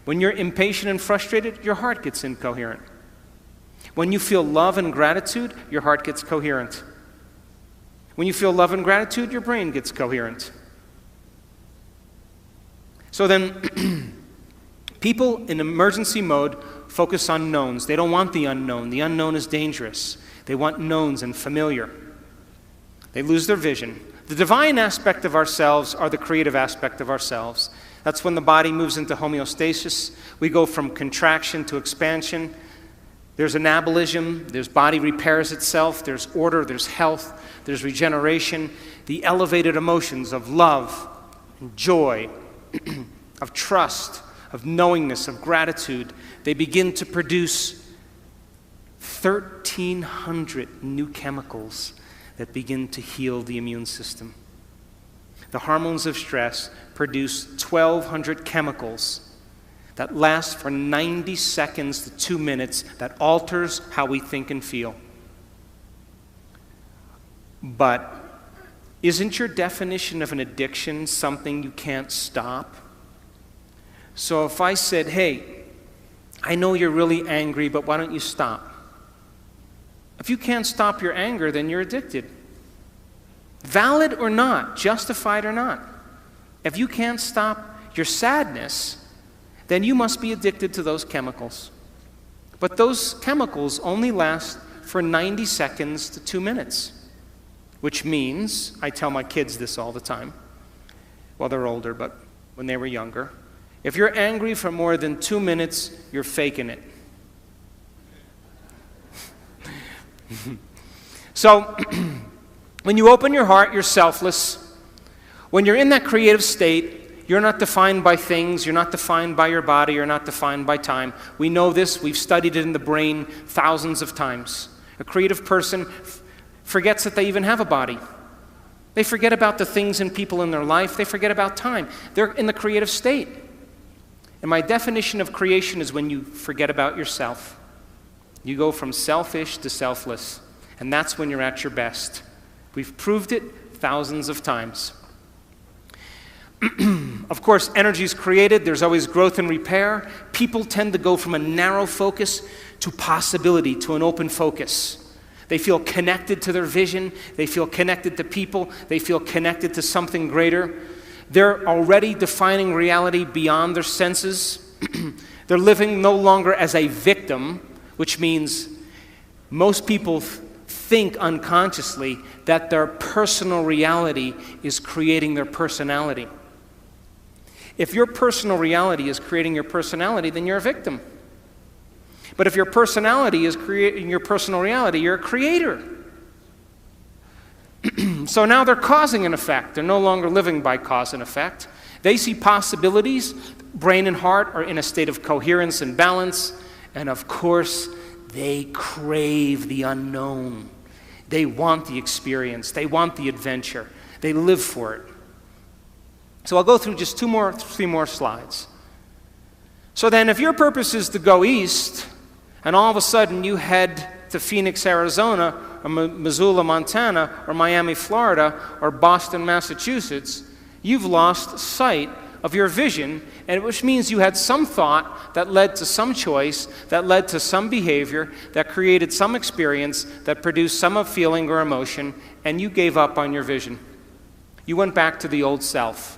When you're impatient and frustrated, your heart gets incoherent. When you feel love and gratitude, your heart gets coherent. When you feel love and gratitude, your brain gets coherent. So then, people in emergency mode focus on knowns. They don't want the unknown. The unknown is dangerous. They want knowns and familiar. They lose their vision. The divine aspect of ourselves are the creative aspect of ourselves. That's when the body moves into homeostasis. We go from contraction to expansion. There's anabolism. There's body repairs itself. There's order. There's health. There's regeneration. The elevated emotions of love and joy, of trust, of knowingness, of gratitude, they begin to produce 1,300 new chemicals that begin to heal the immune system. The hormones of stress produce 1,200 chemicals that last for 90 seconds to 2 minutes that alters how we think and feel. But isn't your definition of an addiction something you can't stop? So if I said, hey, I know you're really angry, but why don't you stop? If you can't stop your anger, then you're addicted. Valid or not, justified or not. If you can't stop your sadness, then you must be addicted to those chemicals. But those chemicals only last for 90 seconds to 2 minutes, which means, I tell my kids this all the time, well, they're older, but when they were younger, if you're angry for more than 2 minutes, you're faking it. So, when you open your heart, you're selfless. When you're in that creative state, you're not defined by things, you're not defined by your body, you're not defined by time. We know this, we've studied it in the brain thousands of times. A creative person forgets that they even have a body. They forget about the things and people in their life, they forget about time. They're in the creative state. And my definition of creation is when you forget about yourself. You go from selfish to selfless, and that's when you're at your best. We've proved it thousands of times. Of course, energy is created. There's always growth and repair. People tend to go from a narrow focus to possibility, to an open focus. They feel connected to their vision. They feel connected to people. They feel connected to something greater. They're already defining reality beyond their senses. They're living no longer as a victim, which means most people think unconsciously that their personal reality is creating their personality. If your personal reality is creating your personality, then you're a victim. But if your personality is creating your personal reality, you're a creator. So now they're causing an effect. They're no longer living by cause and effect. They see possibilities. Brain and heart are in a state of coherence and balance. And of course, they crave the unknown. They want the experience. They want the adventure. They live for it. So I'll go through just 3 more slides. So then if your purpose is to go east, and all of a sudden you head to Phoenix, Arizona, or Missoula, Montana, or Miami, Florida, or Boston, Massachusetts, you've lost sight of your vision, and which means you had some thought that led to some choice, that led to some behavior, that created some experience, that produced some feeling or emotion, and you gave up on your vision. You went back to the old self.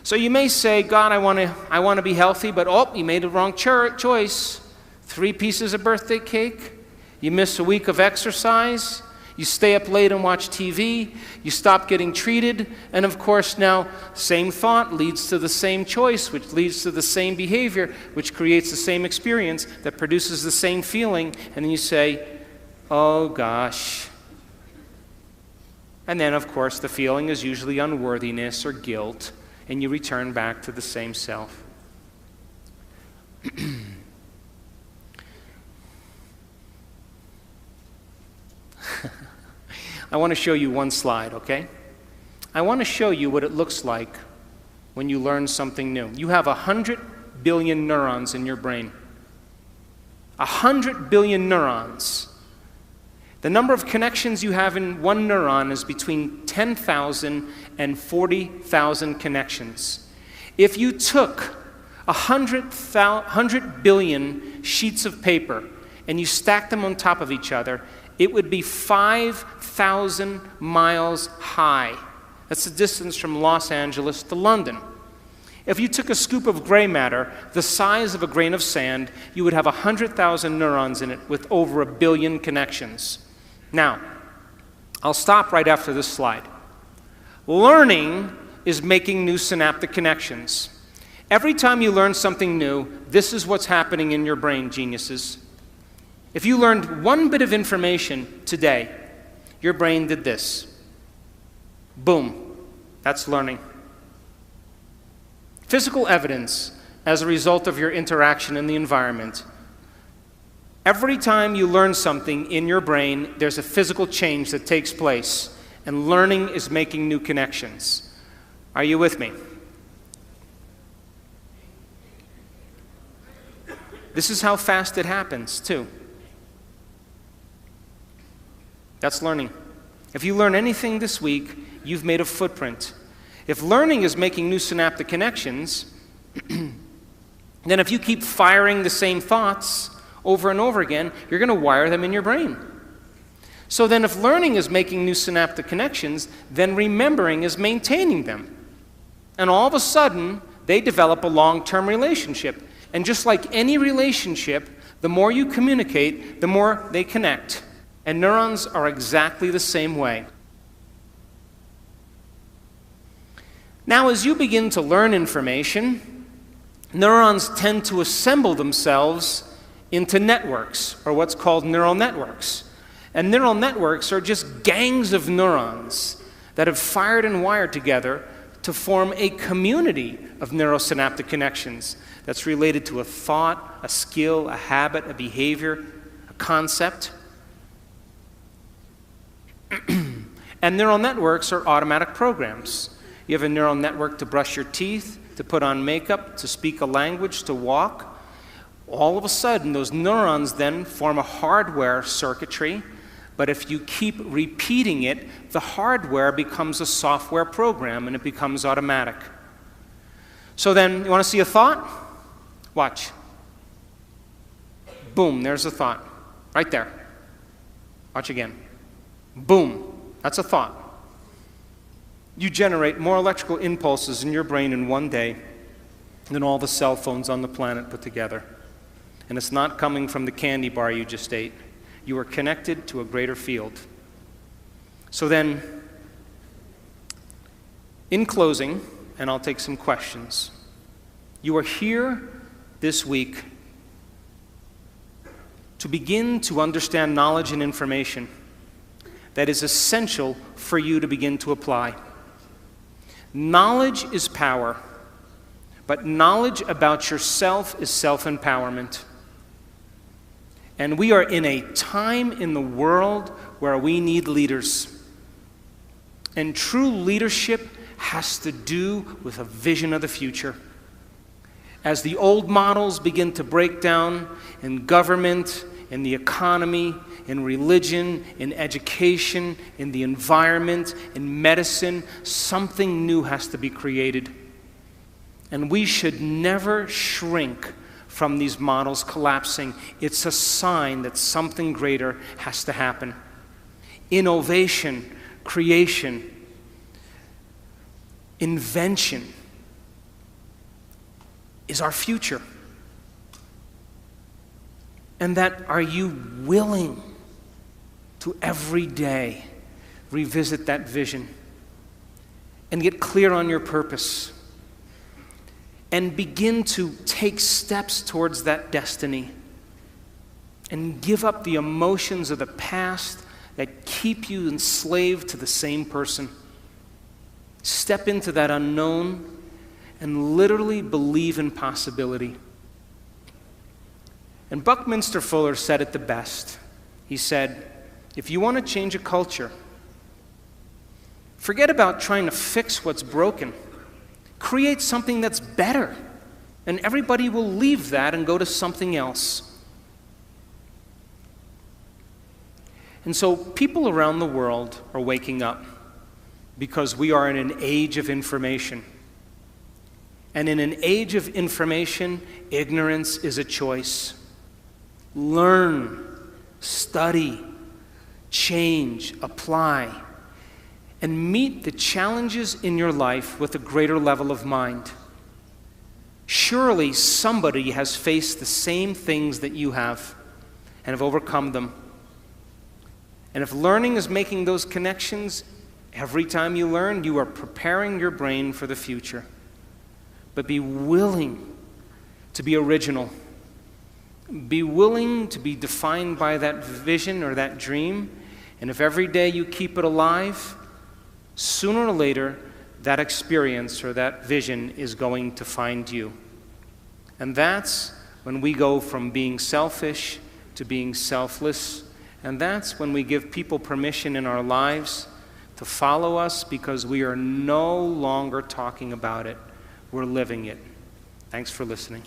So you may say, God, I want to be healthy, but you made the wrong choice. 3 pieces of birthday cake. You miss a week of exercise. You stay up late and watch TV. You stop getting treated. And of course now, same thought leads to the same choice, which leads to the same behavior, which creates the same experience that produces the same feeling. And then you say, oh gosh. And then of course the feeling is usually unworthiness or guilt. And you return back to the same self. I want to show you one slide, okay? I want to show you what it looks like when you learn something new. You have 100 billion neurons in your brain. 100 billion neurons. The number of connections you have in one neuron is between 10,000 and 40,000 connections. If you took 100 billion sheets of paper, and you stack them on top of each other, it would be 5,000 miles high. That's the distance from Los Angeles to London. If you took a scoop of gray matter the size of a grain of sand, you would have 100,000 neurons in it with over 1 billion connections. Now, I'll stop right after this slide. Learning is making new synaptic connections. Every time you learn something new, this is what's happening in your brain, geniuses. If you learned one bit of information today, your brain did this. Boom. That's learning. Physical evidence as a result of your interaction in the environment. Every time you learn something in your brain, there's a physical change that takes place, and learning is making new connections. Are you with me? This is how fast it happens, too. That's learning. If you learn anything this week, you've made a footprint. If learning is making new synaptic connections, then if you keep firing the same thoughts over and over again, you're going to wire them in your brain. So then if learning is making new synaptic connections, then remembering is maintaining them. And all of a sudden, they develop a long-term relationship. And just like any relationship, the more you communicate, the more they connect. And neurons are exactly the same way. Now, as you begin to learn information, neurons tend to assemble themselves into networks, or what's called neural networks. And neural networks are just gangs of neurons that have fired and wired together to form a community of neurosynaptic connections that's related to a thought, a skill, a habit, a behavior, a concept. And neural networks are automatic programs. You have a neural network to brush your teeth, to put on makeup, to speak a language, to walk. All of a sudden, those neurons then form a hardware circuitry, but if you keep repeating it, the hardware becomes a software program and it becomes automatic. So then, you want to see a thought? Watch. Boom, there's a thought. Right there. Watch again. Boom, that's a thought. You generate more electrical impulses in your brain in one day than all the cell phones on the planet put together. And it's not coming from the candy bar you just ate. You are connected to a greater field. So then, in closing, and I'll take some questions, you are here this week to begin to understand knowledge and information that is essential for you to begin to apply. Knowledge is power, but knowledge about yourself is self-empowerment. And we are in a time in the world where we need leaders. And true leadership has to do with a vision of the future. As the old models begin to break down in government, in the economy, in religion, in education, in the environment, in medicine, something new has to be created. And we should never shrink from these models collapsing. It's a sign that something greater has to happen. Innovation, creation, invention is our future. And that, are you willing to every day revisit that vision and get clear on your purpose and begin to take steps towards that destiny and give up the emotions of the past that keep you enslaved to the same person? Step into that unknown and literally believe in possibility. And Buckminster Fuller said it the best. He said, if you want to change a culture, forget about trying to fix what's broken. Create something that's better, and everybody will leave that and go to something else. And so people around the world are waking up because we are in an age of information. And in an age of information, ignorance is a choice. Learn, study, change, apply, and meet the challenges in your life with a greater level of mind. Surely somebody has faced the same things that you have and have overcome them. And if learning is making those connections, every time you learn, you are preparing your brain for the future. But be willing to be original. Be willing to be defined by that vision or that dream. And if every day you keep it alive, sooner or later, that experience or that vision is going to find you. And that's when we go from being selfish to being selfless. And that's when we give people permission in our lives to follow us because we are no longer talking about it. We're living it. Thanks for listening.